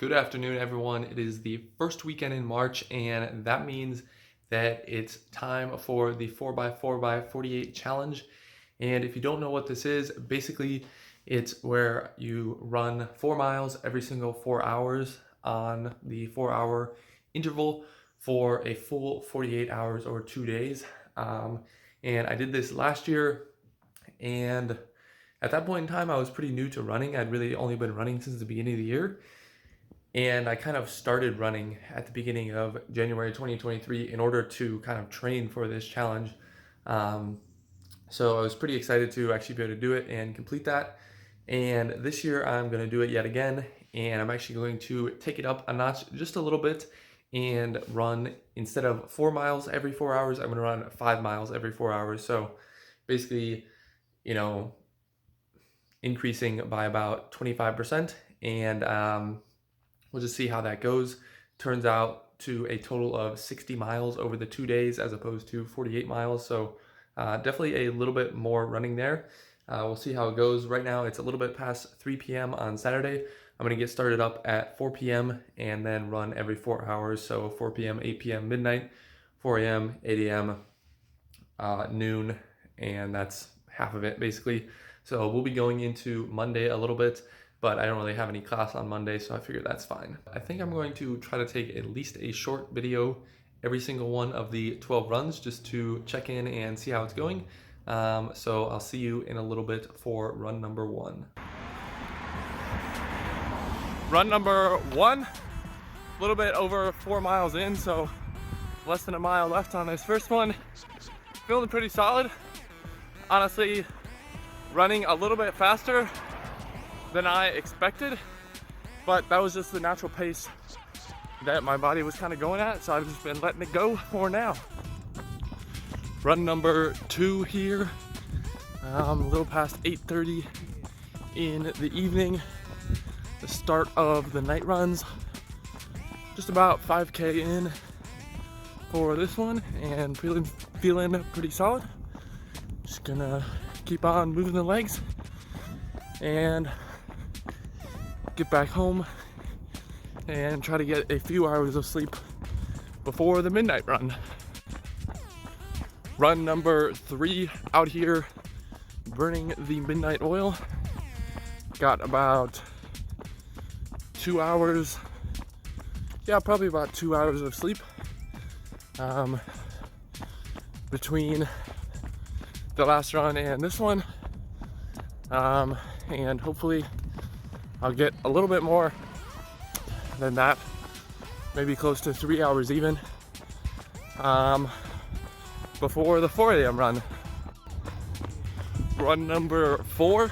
Good afternoon, everyone. It is the first weekend in March, and that means that it's time for the 4x4x48 challenge. And if you don't know what this is, basically it's where you run 4 miles every single 4 hours on the 4-hour interval for a full 48 hours or 2 days. And I did this last year, and at that point in time, I was pretty new to running. I'd really only been running since the beginning of the year. And I kind of started running at the beginning of January 2023 in order to kind of train for this challenge. So I was pretty excited to actually be able to do it and complete that. And this year I'm going to do it yet again. And I'm actually going to take it up a notch just a little bit and run, instead of 4 miles every 4 hours, I'm going to run 5 miles every 4 hours. So basically, increasing by about 25%. And we'll just see how that goes. Turns out to a total of 60 miles over the 2 days as opposed to 48 miles. So definitely a little bit more running there. We'll see how it goes. Right now it's a little bit past 3 p.m. on Saturday. I'm gonna get started up at 4 p.m. and then run every 4 hours. So 4 p.m., 8 p.m., midnight, 4 a.m., 8 a.m., noon, and that's half of it basically. So we'll be going into Monday a little bit, but I don't really have any class on Monday, so I figured that's fine. I think I'm going to try to take at least a short video every single one of the 12 runs just to check in and see how it's going. So I'll see you in a little bit for run number 1. Run number 1, a little bit over 4 miles in, so less than a mile left on this first one. Feeling pretty solid. Honestly, running a little bit faster than I expected, but that was just the natural pace that my body was kind of going at, so I've just been letting it go for now. Run number 2 here, a little past 8:30 in the evening, the start of the night runs. Just about 5K in for this one, and feeling pretty solid. Just gonna keep on moving the legs and get back home and try to get a few hours of sleep before the midnight run. Run number 3 out here, burning the midnight oil. Got about 2 hours, probably about 2 hours of sleep between the last run and this one, and hopefully I'll get a little bit more than that, maybe close to 3 hours even, before the 4 a.m. run. Run number 4,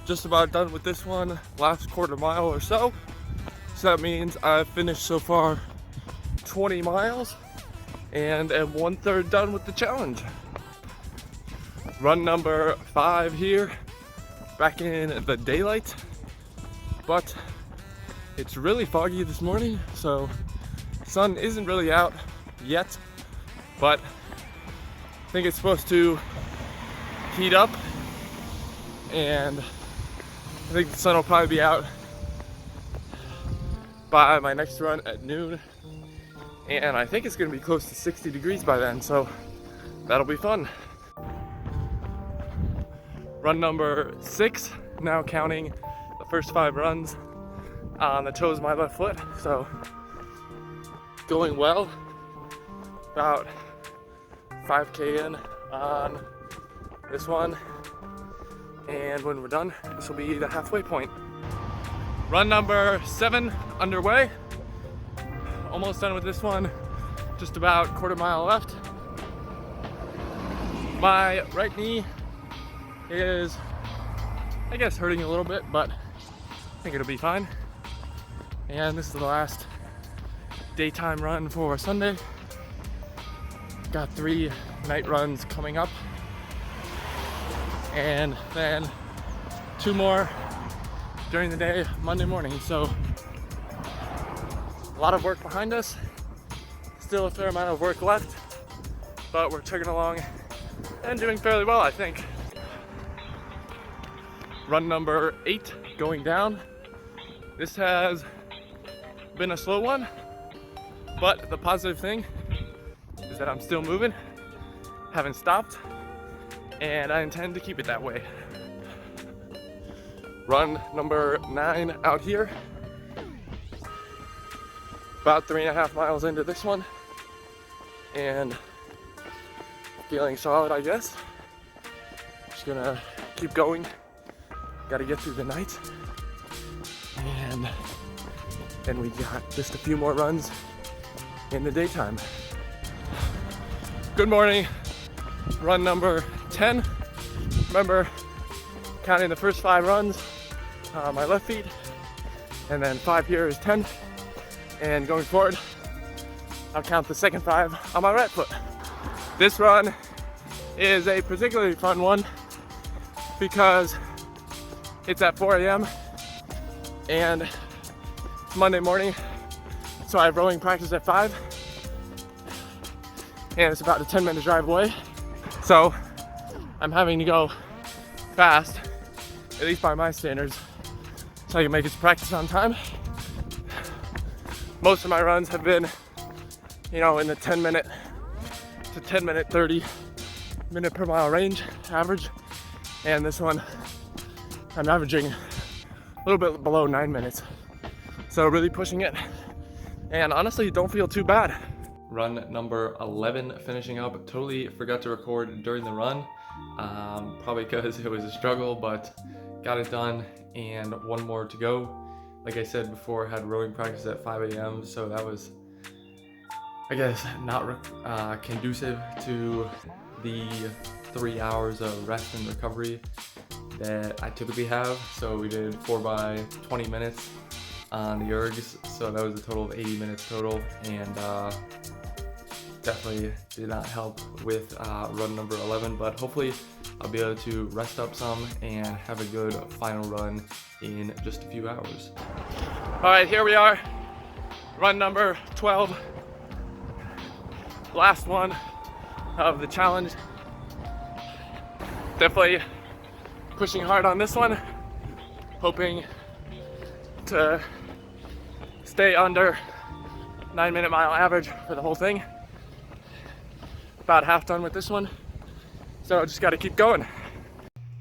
just about done with this one, last quarter mile or so. So that means I've finished so far 20 miles and am 1/3 done with the challenge. Run number 5 here, back in the daylight, but it's really foggy this morning, so sun isn't really out yet, but I think it's supposed to heat up, and I think the sun will probably be out by my next run at noon, and I think it's going to be close to 60 degrees by then, so that'll be fun. Run number 6, now counting the first 5 runs on the toes of my left foot, so going well. About 5K in on this one, and when we're done, this will be the halfway point. Run number 7 underway, almost done with this one, just about quarter mile left. My right knee is, I guess, hurting a little bit, but I think it'll be fine. And this is the last daytime run for Sunday. Got 3 night runs coming up, and then 2 more during the day Monday morning. So a lot of work behind us, still a fair amount of work left, but we're chugging along and doing fairly well, I think. Run number 8 going down. This has been a slow one, but the positive thing is that I'm still moving, haven't stopped, and I intend to keep it that way. Run number 9 out here. About 3.5 miles into this one, and feeling solid, I guess. Just gonna keep going. Gotta get through the night, and then we got just a few more runs in the daytime. Good morning. Run number 10. Remember, counting the first 5 runs on my left feet, and then 5 here is 10. And going forward, I'll count the second 5 on my right foot. This run is a particularly fun one because it's at 4 a.m. and it's Monday morning, so I have rowing practice at 5, and it's about a 10-minute drive away. So I'm having to go fast, at least by my standards, so I can make it to practice on time. Most of my runs have been, in the 10-minute to 10-minute, 30-minute per mile range average. And this one, I'm averaging a little bit below 9 minutes. So really pushing it. And honestly, don't feel too bad. Run number 11 finishing up. Totally forgot to record during the run. Probably because it was a struggle, but got it done. And one more to go. Like I said before, I had rowing practice at 5 a.m. So that was, I guess, not conducive to the 3 hours of rest and recovery that I typically have. So we did 4 by 20 minutes on the ergs. So that was a total of 80 minutes total. And definitely did not help with run number 11, but hopefully I'll be able to rest up some and have a good final run in just a few hours. All right, here we are, run number 12, last one of the challenge. Definitely pushing hard on this one, hoping to stay under 9-minute mile average for the whole thing. About half done with this one, so just got to keep going.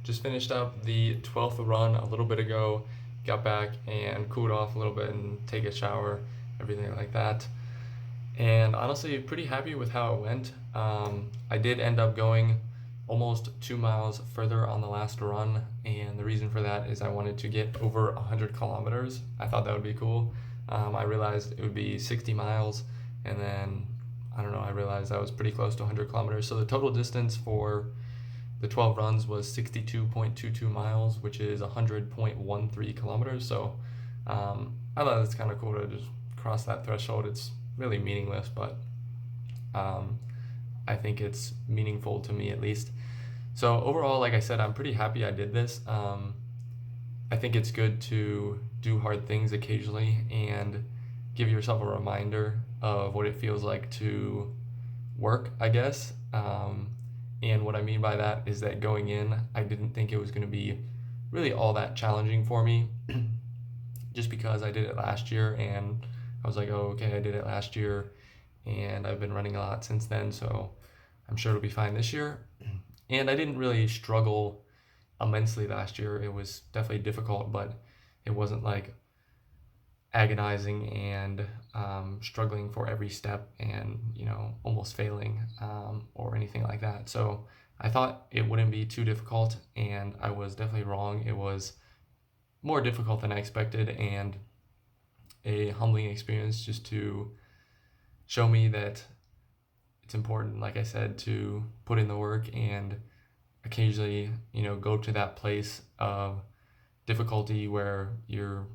Just finished up the 12th run a little bit ago, got back and cooled off a little bit and take a shower, everything like that. And honestly, pretty happy with how it went. I did end up going almost 2 miles further on the last run, and the reason for that is I wanted to get over 100 kilometers. I thought that would be cool. I realized it would be 60 miles, and then I realized I was pretty close to 100 kilometers. So the total distance for the 12 runs was 62.22 miles, which is 100.13 kilometers. So I thought it's kind of cool to just cross that threshold. It's really meaningless, but I think it's meaningful to me at least. So overall, like I said, I'm pretty happy I did this. I think it's good to do hard things occasionally and give yourself a reminder of what it feels like to work, I guess. And what I mean by that is that going in, I didn't think it was going to be really all that challenging for me, just because I did it last year and I was like, oh, okay, I did it last year and I've been running a lot since then, so I'm sure it'll be fine this year. And I didn't really struggle immensely last year. It was definitely difficult, but it wasn't like agonizing and struggling for every step and almost failing or anything like that. So I thought it wouldn't be too difficult, and I was definitely wrong. It was more difficult than I expected, and a humbling experience just to show me that it's important, like I said, to put in the work and occasionally go to that place of difficulty where you're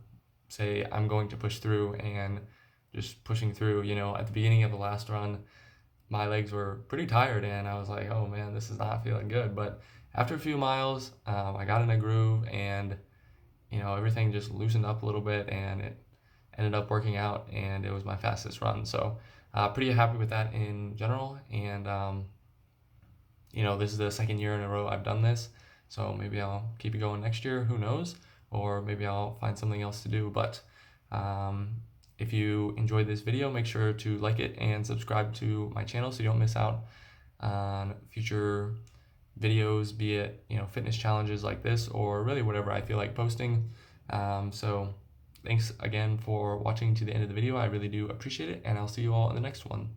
say I'm going to push through and just pushing through. At the beginning of the last run, my legs were pretty tired and I was like, oh man, this is not feeling good. But after a few miles, I got in a groove and everything just loosened up a little bit and it ended up working out, and it was my fastest run. So pretty happy with that in general. And this is the second year in a row I've done this, so maybe I'll keep it going next year, who knows, or maybe I'll find something else to do. But If you enjoyed this video, make sure to like it and subscribe to my channel so you don't miss out on future videos, be it fitness challenges like this or really whatever I feel like posting. So thanks again for watching to the end of the video. I really do appreciate it, and I'll see you all in the next one.